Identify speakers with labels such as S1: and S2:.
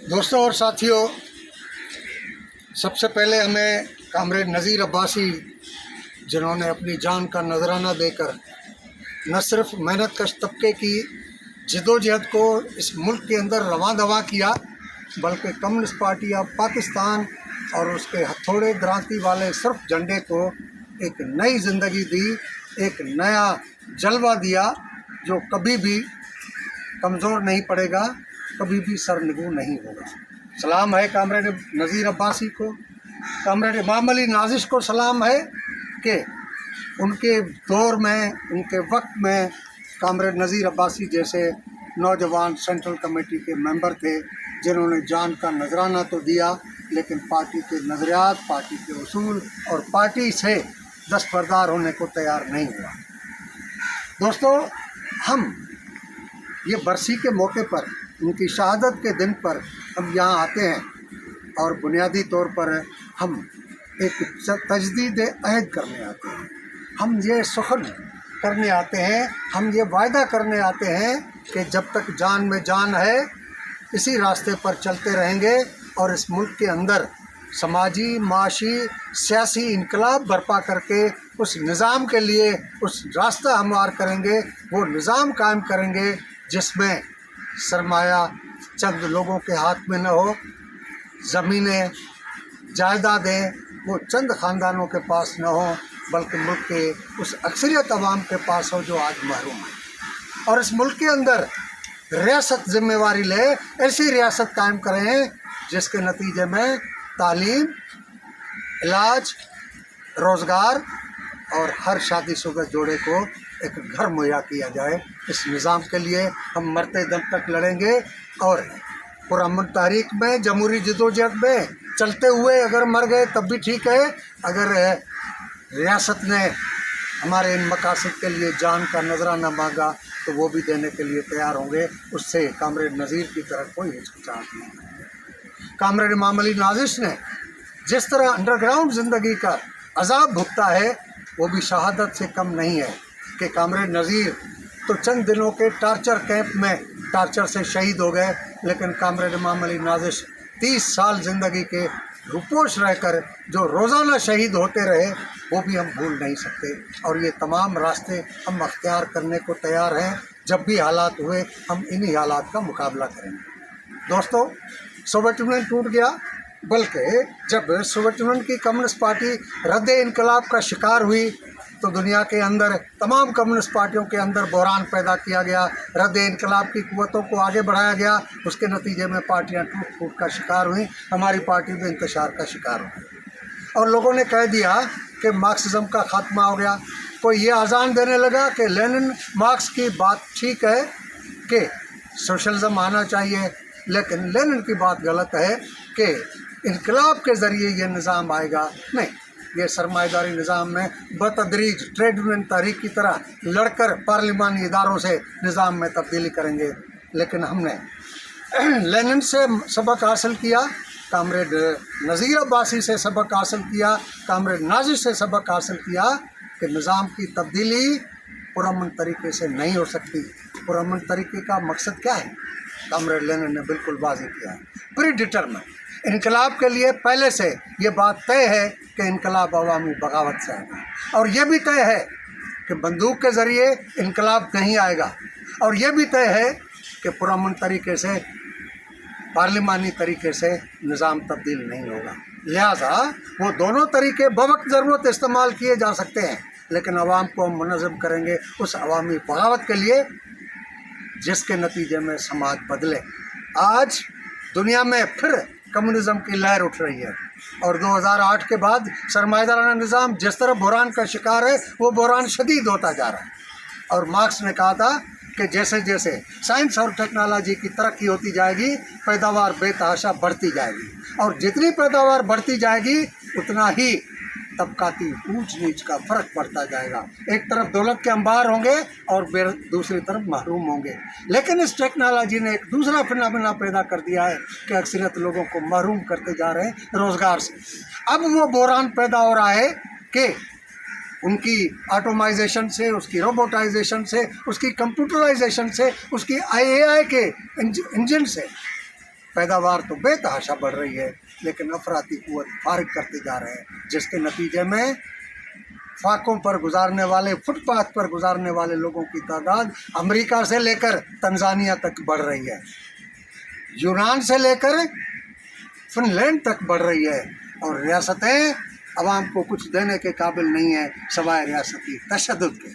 S1: दोस्तों और साथियों, सबसे पहले हमें कामरेड नज़ीर अब्बासी, जिन्होंने अपनी जान का नजराना देकर न सिर्फ मेहनत कश तबके की जदोजहद को इस मुल्क के अंदर रवां दवा किया, बल्कि कम्युनिस्ट पार्टी ऑफ पाकिस्तान और उसके हथौड़े क्रांति वाले सिर्फ झंडे को एक नई ज़िंदगी दी, एक नया जलवा दिया जो कभी भी कमज़ोर नहीं पड़ेगा, कभी भी सरनगू नहीं होगा। सलाम है कामरेड नज़ीर अब्बासी को, कामरेड इमाम अली नाजिश को सलाम है कि उनके दौर में, उनके वक्त में कामरेड नज़ीर अब्बासी जैसे नौजवान सेंट्रल कमेटी के मेंबर थे, जिन्होंने जान का नजराना तो दिया लेकिन पार्टी के नज़रियात, पार्टी के उसूल और पार्टी से दस्तबरदार होने को तैयार नहीं हुआ। दोस्तों, हम ये बरसी के मौके पर, उनकी शहादत के दिन पर हम यहाँ आते हैं और बुनियादी तौर पर हम एक तजदीद अहद करने आते हैं। हम ये सुखन करने आते हैं, हम ये वायदा करने आते हैं कि जब तक जान में जान है इसी रास्ते पर चलते रहेंगे और इस मुल्क के अंदर समाजी, माशी, सियासी इनकलाब बर्पा करके उस निज़ाम के लिए उस रास्ता हमवार करेंगे, वो निज़ाम कायम करेंगे जिसमें सरमाया चंद लोगों के हाथ में न हो, ज़मीनें, जायदादें वो चंद ख़ानदानों के पास न हो, बल्कि मुल्क के उस अक्सरियत अवाम के पास हो जो आज महरूम है। और इस मुल्क के अंदर रियासत ज़िम्मेवारी ले, ऐसी रियासत कायम करें जिसके नतीजे में तालीम, इलाज, रोज़गार और हर शादीशुदा जोड़े को एक घर मुहैया किया जाए। इस निज़ाम के लिए हम मरते दम तक लड़ेंगे और पुरअमन तहरीक में, जमहूरी जदोजहद में चलते हुए अगर मर गए तब भी ठीक है। अगर रियासत ने हमारे इन मकासद के लिए जान का नजराना मांगा तो वो भी देने के लिए तैयार होंगे। उससे कामरेड नज़ीर की तरह कोई हिचकिचाहट नहीं। कामरेड इमाम अली नाजिश ने जिस तरह अंडरग्राउंड ज़िंदगी का अजाब भुगता है, वो भी शहादत से कम नहीं है कि कामरेड नज़ीर तो चंद दिनों के टार्चर कैंप में टार्चर से शहीद हो गए, लेकिन कामरेड इमाम अली नाजिश 30 साल ज़िंदगी के रुपोश रहकर जो रोज़ाना शहीद होते रहे, वो भी हम भूल नहीं सकते। और ये तमाम रास्ते हम अख्तियार करने को तैयार हैं। जब भी हालात हुए हम इन्हीं हालात का मुकाबला करेंगे। दोस्तों, सोवियत यूनियन टूट गया, बल्कि जब सोवियत यूनियन की कम्युनिस्ट पार्टी रद्द इनकलाब का शिकार हुई तो दुनिया के अंदर तमाम कम्युनिस्ट पार्टियों के अंदर बहरान पैदा किया गया, रद्द इनकलाब की कुव्वतों को आगे बढ़ाया गया। उसके नतीजे में पार्टियां टूट फूट का शिकार हुई, हमारी पार्टी भी इंतशार का शिकार हो गई और लोगों ने कह दिया कि मार्क्सिज्म का खात्मा हो गया। कोई ये अजान देने लगा कि लेनिन मार्क्स की बात ठीक है कि सोशलिज्म आना चाहिए, लेकिन लेनिन की बात गलत है कि इनकलाब के ज़रिए ये निज़ाम आएगा। नहीं, ये सरमाएदारी निज़ाम में बतदरीज ट्रेड यूनियन तहरीक की तरह लड़कर पार्लिमानी इदारों से निज़ाम में तब्दीली करेंगे। लेकिन हमने लेनिन से सबक हासिल किया, कामरेड नज़ीर अब्बासी से सबक हासिल किया, कामरेड नाजिश से सबक हासिल किया कि निज़ाम की तब्दीली पुरअमन तरीके से नहीं हो सकती। पुरअमन तरीके का मकसद क्या है? कामरेड लेनिन ने बिल्कुल वाज़ेह किया है, प्री डिटरमाइन। इनकलाब के लिए पहले से ये बात तय है कि इनकलाब अवामी बगावत से आएगा, और ये भी तय है कि बंदूक के ज़रिए इनकलाब नहीं आएगा, और ये भी तय है कि पुरअमन तरीके से, पार्लिमानी तरीके से निज़ाम तब्दील नहीं होगा। लिहाजा वो दोनों तरीके बवक्त ज़रूरत इस्तेमाल किए जा सकते हैं, लेकिन अवाम को हम मुनज़्ज़म करेंगे उस अवामी बगावत के लिए जिसके नतीजे में समाज बदले। आज दुनिया में फिर कम्युनिज़्म की लहर उठ रही है और 2008 के बाद सरमाएदाराना निज़ाम जिस तरह बहरान का शिकार है, वो बहरान शदीद होता जा रहा है। और मार्क्स ने कहा था कि जैसे जैसे साइंस और टेक्नोलॉजी की तरक्की होती जाएगी, पैदावार बेतहाशा बढ़ती जाएगी, और जितनी पैदावार बढ़ती जाएगी उतना ही तबकाती ऊंच नीच का फ़र्क बढ़ता जाएगा। एक तरफ दौलत के अंबार होंगे और दूसरी तरफ महरूम होंगे। लेकिन इस टेक्नोलॉजी ने एक दूसरा फिनोमेना पैदा कर दिया है कि अक्सरियत लोगों को महरूम करते जा रहे हैं रोज़गार से। अब वो बहरान पैदा हो रहा है कि उनकी ऑटोमाइजेशन से, उसकी रोबोटाइजेशन से, उसकी कंप्यूटराइजेशन से, उसकी AI के इंजन से پیداوار تو بے تحاشا بڑھ رہی ہے، لیکن افراطی قوت فارغ کرتے جا رہے ہیں، جس کے نتیجے میں فاقوں پر گزارنے والے، فٹ پاتھ پر گزارنے والے لوگوں کی تعداد امریکہ سے لے کر تنزانیہ تک بڑھ رہی ہے، یونان سے لے کر فن لینڈ تک بڑھ رہی ہے، اور ریاستیں عوام کو کچھ دینے کے قابل نہیں ہیں سوائے ریاستی تشدد کے۔